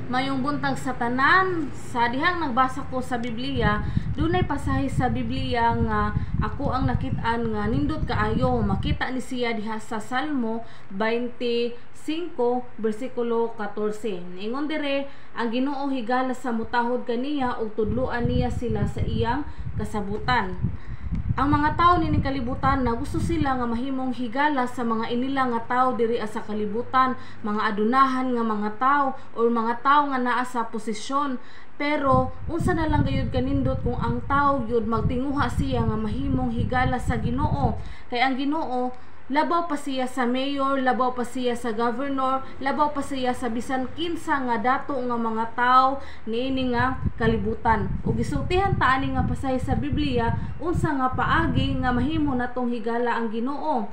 Mayong buntag sa tanan, sa dihang nagbasa ko sa Biblia, dunay pasahe sa Biblia nga ako ang nakit-an nga nindot kaayo. Makita ni siya diha sa Salmo 25 bersikulo 14. Niingon dire, ang Ginoo higala sa mutahod kaniya ug tudloan niya sila sa iyang kasabutan. Ang mga tao nining kalibutan na gusto sila nga mahimong higala sa mga inila nga tao diri sa kalibutan, mga adunahan nga mga tao or mga tao nga naa sa posisyon. Pero unsa na lang gayud kanindot kung ang tao gyud magtinguha siya nga mahimong higala sa Ginoo, kay ang Ginoo labaw pa siya sa mayor, labaw pa siya sa governor, labaw pa siya sa bisan kinsa nga dato nga mga tao niini nga kalibutan. Ug gisultihan ta ani nga pasahe sa Biblia unsa nga paagi nga mahimo natong higala ang Ginoo.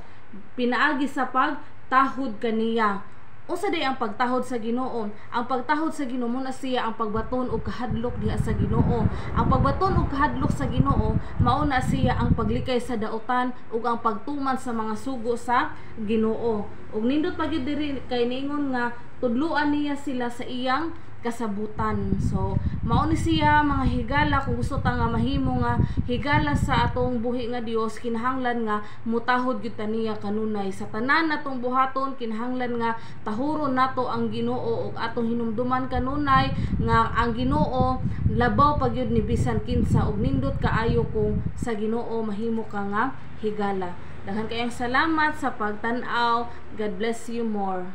Pinaagi sa pagtahod kaniya. Unsa day ang pagtahod sa Ginoo? Ang pagtahod sa Ginoo mo na siya ang pagbaton og kahadlok diha sa Ginoo. Ang pagbaton og kahadlok sa Ginoo mao na siya ang paglikay sa daotan ug ang pagtuman sa mga sugo sa Ginoo. Ug nindot pa gyud diri kay niingon nga tudloan niya sila sa iyang kasabutan. So mao ni siya mga higala kung gusto ta nga mahimo nga higala sa atong buhi nga Dios, kinahanglan nga mutahod gyud ta niya kanunay sa tanan natong buhaton. Kinahanglan nga tahuron nato ang Ginoo ug atong hinumduman kanunay nga ang Ginoo labaw pa gyud ni bisan kinsa ug nindot kaayo kung sa Ginoo mahimo ka nga higala. Daghan kayong salamat sa pagtan-aw. God bless you more.